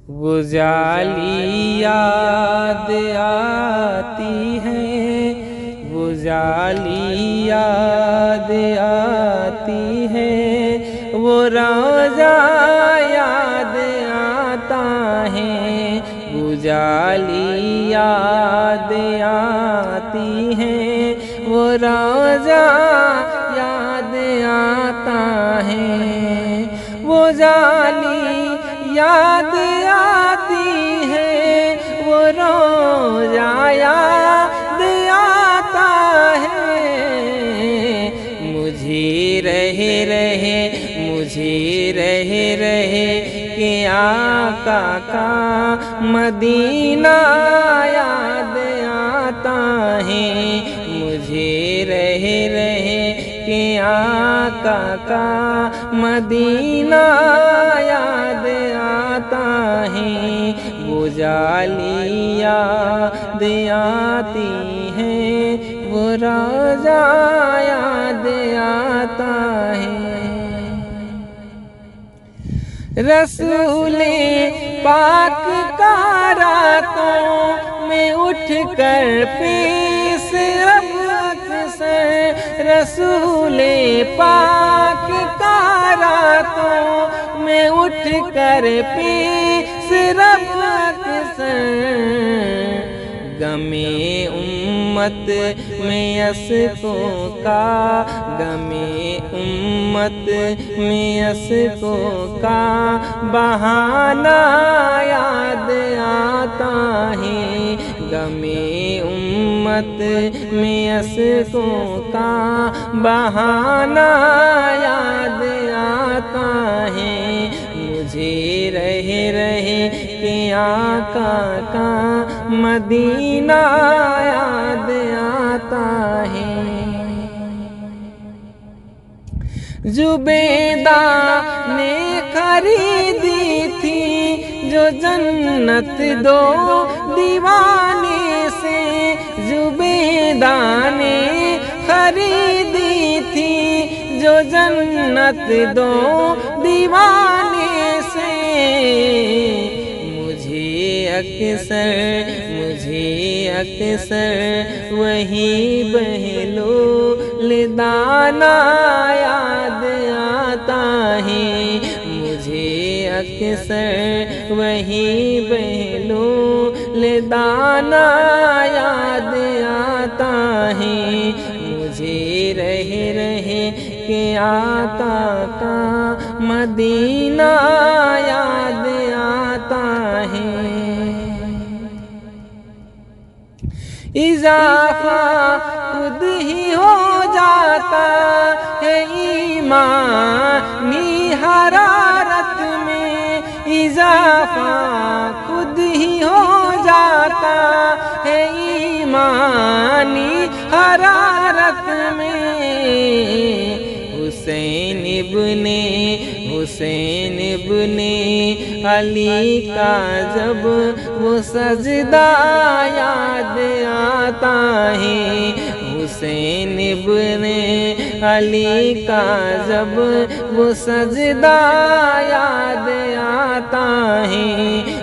وہ جالی یاد آتی ہے، وہ جالی یاد آتی ہے، وہ روضہ یاد آتا ہے، وہ جالی یاد آتی ہے، وہ روضہ یاد آتا ہے، وہ جالی یاد آتی ہے، وہ روضہ یاد آتا ہے، مجھے رہے کہ آقا کا مدینہ یاد آتا ہے، مجھے رہے کہ آقا کا مدینہ یاد آتا ہے، وہ جالی یاد آتی ہے، وہ روضہ یاد آتا ہے۔ رسول پاک کا راتوں میں اٹھ کر پیش رب اکثر، رسول پاک کا راتوں میں اٹھ کر پیش رب اکثر، غم امت میں اشکوں کا، غم امت میں اشکوں کا بہانہ یاد آتا ہے، غم امت میں اشکوں کا بہانہ یاد آتا ہے، مجھے رہے کہ آقا کا مدینہ یاد آتا ہے۔ زبیدہ نے خریدی تھی جو جنت دو دیوانے سے، زبیدہ نے خریدی تھی جو جنت دو دیوانے سے، مجھے اکثر وہی بہلول دانا یاد آتا ہے، مجھے اکثر وہی بہلول دانا یاد آتا ہے، مجھے رہے کہ آقا کا مدینہ یاد آتا ہے۔ اضافہ خود ہی ہو جاتا ہے ایمانی حرارت میں، اضافہ خود ہی ہو جاتا ہے ایمانی حرارت میں، حسین ابن علی کا جب وہ سجدہ یاد آتا ہے، حسین ابن علی کا جب وہ سجدہ یاد آتا ہے،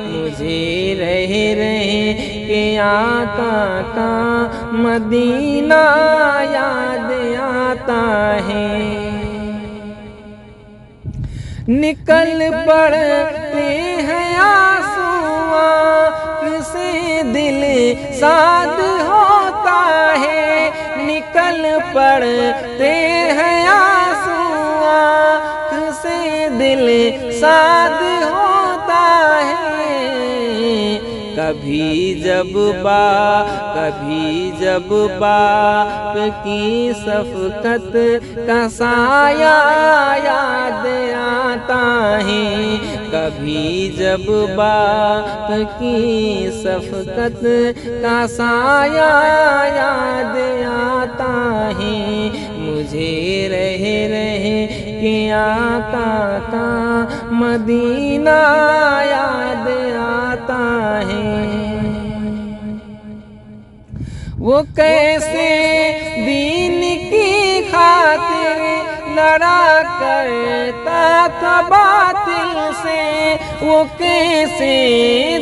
مجھے رہے کہ آقا کا مدینہ یاد آتا ہے۔ نکل پڑتے ہیں آنسو آنکھ سے دل ساد ہوتا ہے، نکل پڑتے ہیں آنسو آنکھ سے دل ساد ہوتا ہے، کبھی جب باپ کی شفقت کا سایہ یاد آتا ہے، کبھی جب باپ کی شفقت کا سایہ یاد آتا ہے، مجھے رہے کہ آقا کا مدینہ یاد آتا ہے۔ وہ کیسے دین کی خاطر لڑا کرتا تھا باطل سے وہ کیسے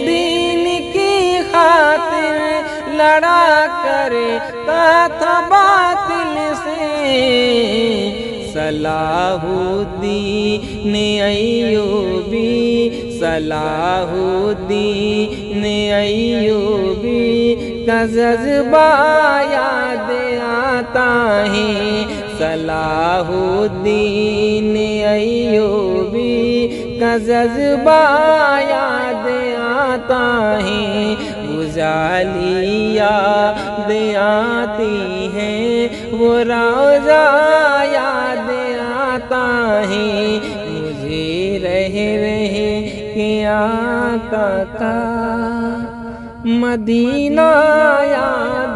دین کی خاطر لڑا کرتا تھا باطل سے۔ صلاح الدین ایوبی، صلاح الدین ایوبی کا جذبہ یاد آتا ہے، صلاح الدین ایوبی کا جذبہ یاد آتا ہے۔ غزالی یاد آتی ہے، وہ روضہ یاد آتا ہے، مجھے رہ کے آقا کا مدینہ یاد